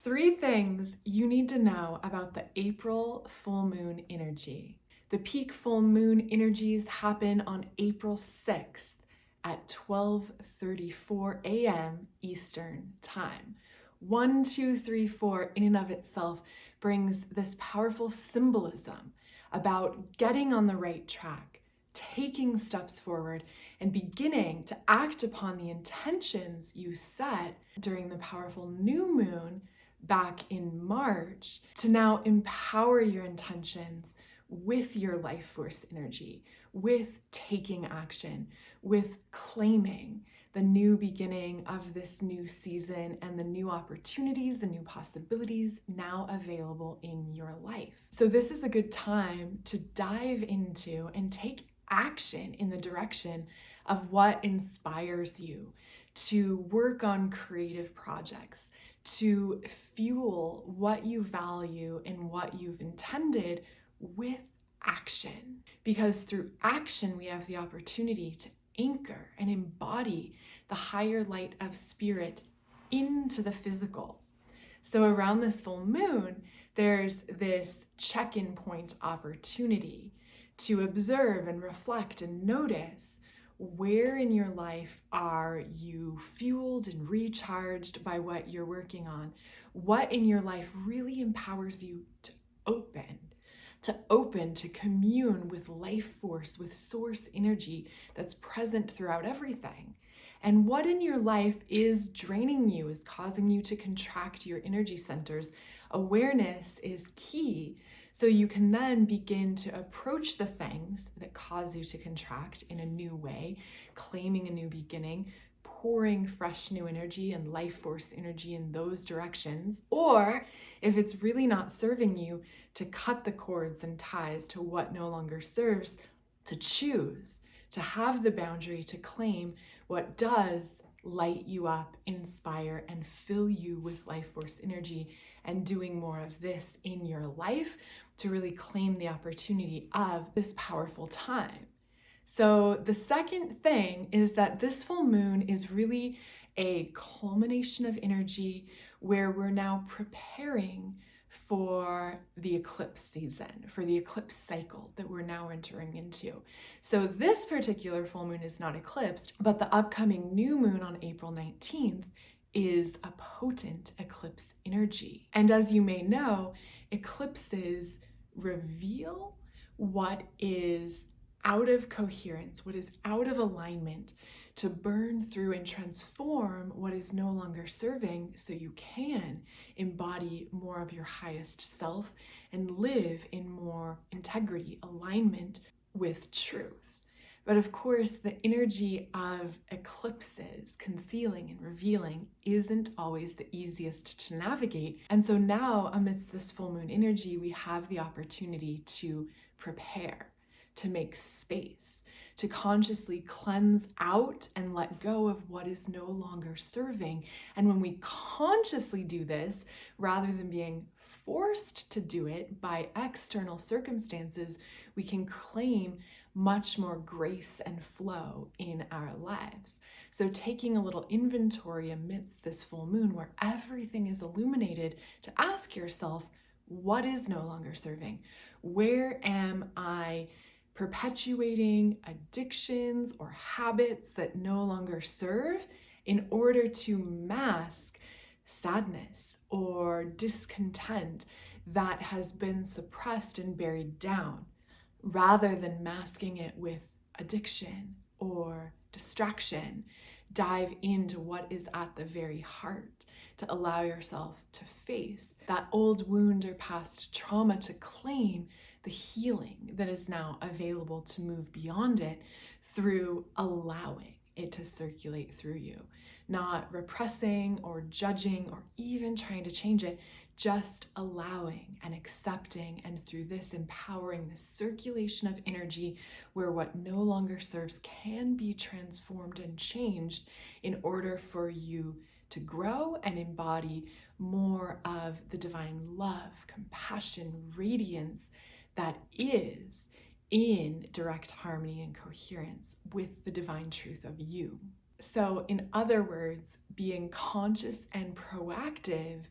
3 things you need to know about the April full moon energy. The peak full moon energies happen on April 6th at 12:34 a.m. Eastern Time. 1, 2, 3, 4 in and of itself brings this powerful symbolism about getting on the right track, taking steps forward, and beginning to act upon the intentions you set during the powerful new moon back in March to now empower your intentions with your life force energy, with taking action, with claiming the new beginning of this new season and the new opportunities, the new possibilities now available in your life. So this is a good time to dive into and take action in the direction of what inspires you, to work on creative projects, to fuel what you value and what you've intended with action. Because through action, we have the opportunity to anchor and embody the higher light of spirit into the physical. So around this full moon, there's this check-in point opportunity to observe and reflect and notice where in your life are you fueled and recharged by what you're working on? What in your life really empowers you to open, to commune with life force, with source energy that's present throughout everything? And what in your life is draining you, is causing you to contract your energy centers? Awareness is key, so you can then begin to approach the things that cause you to contract in a new way, claiming a new beginning, pouring fresh new energy and life force energy in those directions. Or if it's really not serving you, to cut the cords and ties to what no longer serves, to choose, to have the boundary to claim what does light you up, inspire, and fill you with life force energy, and doing more of this in your life to really claim the opportunity of this powerful time. So the second thing is that this full moon is really a culmination of energy where we're now preparing for the eclipse season, for the eclipse cycle that we're now entering into. So this particular full moon is not eclipsed, but the upcoming new moon on April 19th is a potent eclipse energy. And as you may know, eclipses reveal what is out of coherence, what is out of alignment, to burn through and transform what is no longer serving, so you can embody more of your highest self and live in more integrity, alignment with truth. But of course, the energy of eclipses, concealing and revealing, isn't always the easiest to navigate. And so now, amidst this full moon energy, we have the opportunity to prepare, to make space, to consciously cleanse out and let go of what is no longer serving. And when we consciously do this, rather than being forced to do it by external circumstances, we can claim much more grace and flow in our lives. So taking a little inventory amidst this full moon where everything is illuminated, to ask yourself, what is no longer serving? Where am I perpetuating addictions or habits that no longer serve in order to mask sadness or discontent that has been suppressed and buried down, rather than masking it with addiction or distraction? Dive into what is at the very heart, to allow yourself to face that old wound or past trauma, to claim the healing that is now available to move beyond it through allowing it to circulate through you, not repressing or judging or even trying to change it, just allowing and accepting, and through this empowering this circulation of energy where what no longer serves can be transformed and changed in order for you to grow and embody more of the divine love, compassion, radiance that is in direct harmony and coherence with the divine truth of you. So in other words, being conscious and proactive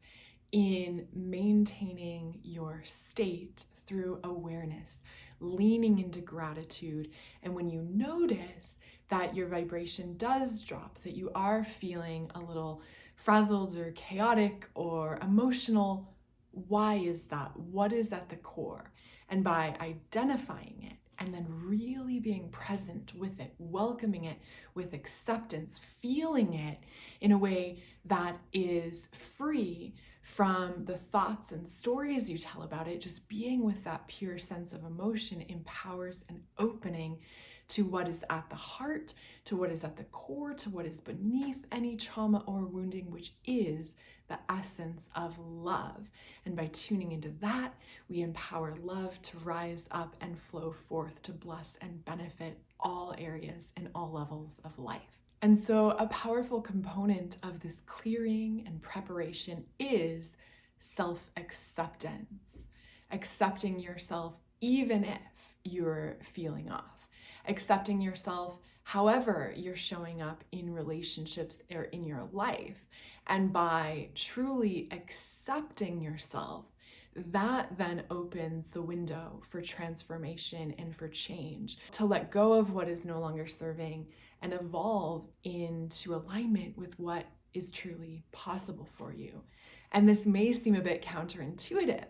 in maintaining your state through awareness, leaning into gratitude. And when you notice that your vibration does drop, that you are feeling a little frazzled or chaotic or emotional, why is that? What is at the core? And by identifying it and then really being present with it, welcoming it with acceptance, feeling it in a way that is free from the thoughts and stories you tell about it, just being with that pure sense of emotion empowers an opening to what is at the heart, to what is at the core, to what is beneath any trauma or wounding, which is the essence of love. And by tuning into that, we empower love to rise up and flow forth to bless and benefit all areas and all levels of life. And so a powerful component of this clearing and preparation is self-acceptance. Accepting yourself even if you're feeling off. Accepting yourself however you're showing up in relationships or in your life. And by truly accepting yourself, that then opens the window for transformation and for change, to let go of what is no longer serving and evolve into alignment with what is truly possible for you. And this may seem a bit counterintuitive,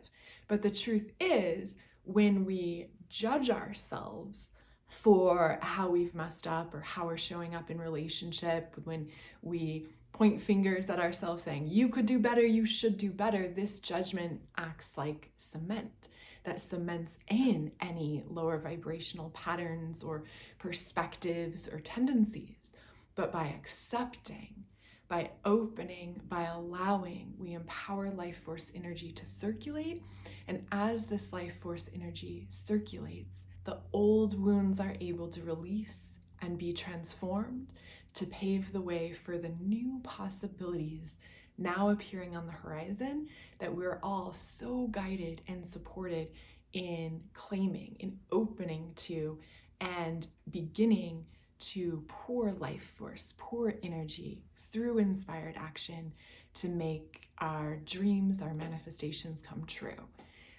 but the truth is, when we judge ourselves for how we've messed up or how we're showing up in relationship, when we point fingers at ourselves saying, you could do better, you should do better, this judgment acts like cement that cements in any lower vibrational patterns or perspectives or tendencies. But by accepting, by opening, by allowing, we empower life force energy to circulate. And as this life force energy circulates, the old wounds are able to release and be transformed to pave the way for the new possibilities now appearing on the horizon that we're all so guided and supported in claiming, in opening to, and beginning to pour life force, pour energy through inspired action to make our dreams, our manifestations come true.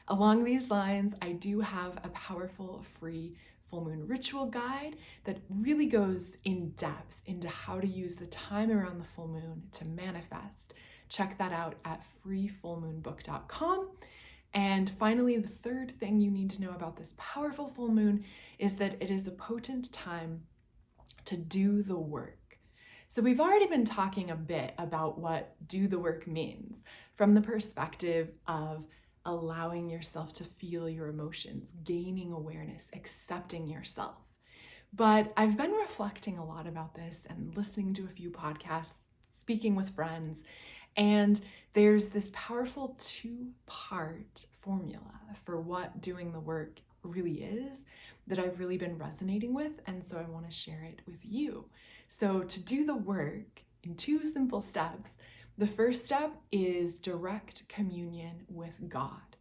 Along these lines, I do have a powerful free full moon ritual guide that really goes in depth into how to use the time around the full moon to manifest. Check that out at freefullmoonbook.com. And finally, the third thing you need to know about this powerful full moon is that it is a potent time to do the work. So we've already been talking a bit about what do the work means from the perspective of allowing yourself to feel your emotions, gaining awareness, accepting yourself. But I've been reflecting a lot about this and listening to a few podcasts, speaking with friends, and there's this powerful two-part formula for what doing the work really is that I've really been resonating with, and so I want to share it with you. So to do the work in two simple steps, the first step is direct communion with God.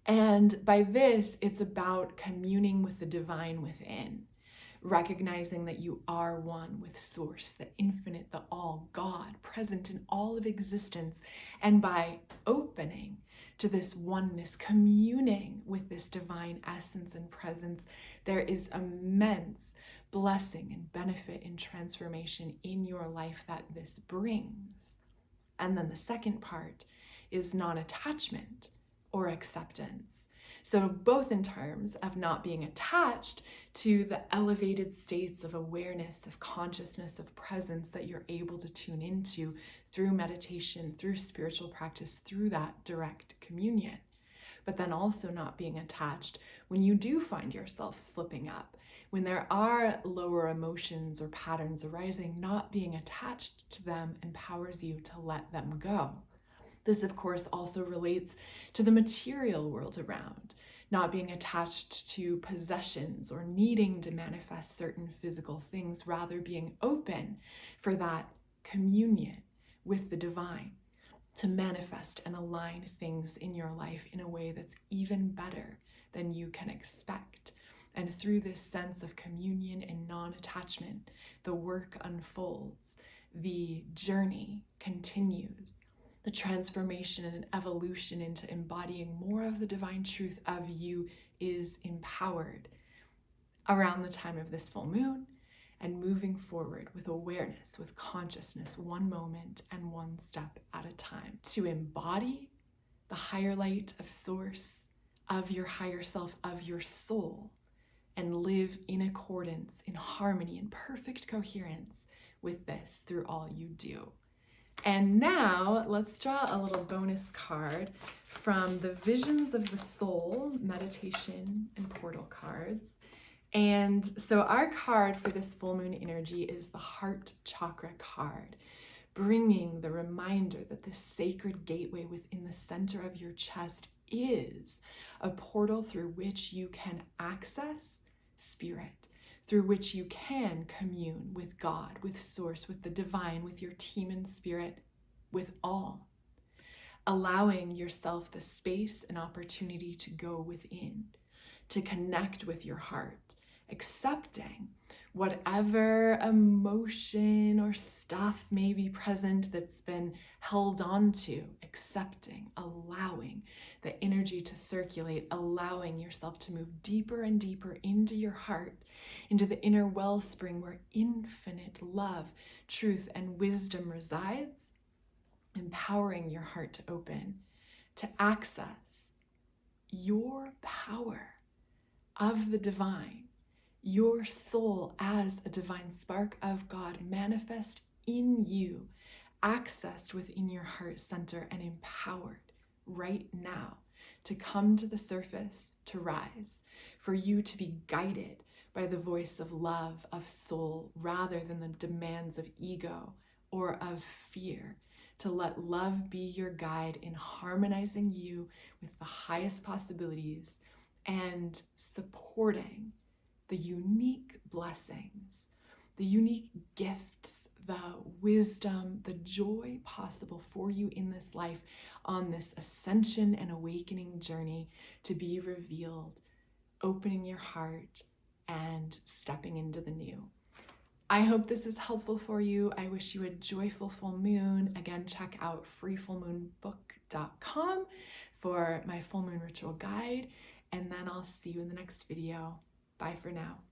And by this, it's about communing with the divine within, recognizing that you are one with Source, the infinite, the all, God, present in all of existence. And by opening to this oneness, communing with this divine essence and presence, there is immense blessing and benefit and transformation in your life that this brings. And then the second part is non-attachment or acceptance. So both in terms of not being attached to the elevated states of awareness, of consciousness, of presence that you're able to tune into through meditation, through spiritual practice, through that direct communion. But then also not being attached when you do find yourself slipping up, when there are lower emotions or patterns arising, not being attached to them empowers you to let them go. This, of course, also relates to the material world around, not being attached to possessions or needing to manifest certain physical things, rather being open for that communion with the divine to manifest and align things in your life in a way that's even better than you can expect. And through this sense of communion and non-attachment, the work unfolds, the journey continues. The transformation and evolution into embodying more of the divine truth of you is empowered around the time of this full moon, and moving forward with awareness, with consciousness, one moment and one step at a time, to embody the higher light of source, of your higher self, of your soul, and live in accordance, in harmony, in perfect coherence with this through all you do. And now let's draw a little bonus card from the Visions of the Soul meditation and portal cards. And so our card for this full moon energy is the Heart Chakra card, bringing the reminder that this sacred gateway within the center of your chest is a portal through which you can access spirit, through which you can commune with God, with source, with the divine, with your team in spirit, with all. Allowing yourself the space and opportunity to go within, to connect with your heart, accepting whatever emotion or stuff may be present that's been held on to, accepting, allowing the energy to circulate, allowing yourself to move deeper and deeper into your heart, into the inner wellspring where infinite love, truth, and wisdom resides, empowering your heart to open, to access your power of the divine, your soul as a divine spark of God manifest in you, accessed within your heart center and empowered right now to come to the surface, to rise, for you to be guided by the voice of love, of soul, rather than the demands of ego or of fear, to let love be your guide in harmonizing you with the highest possibilities and supporting the unique blessings, the unique gifts, the wisdom, the joy possible for you in this life on this ascension and awakening journey to be revealed, opening your heart and stepping into the new. I hope this is helpful for you. I wish you a joyful full moon. Again, check out freefullmoonbook.com for my full moon ritual guide, and then I'll see you in the next video. Bye for now.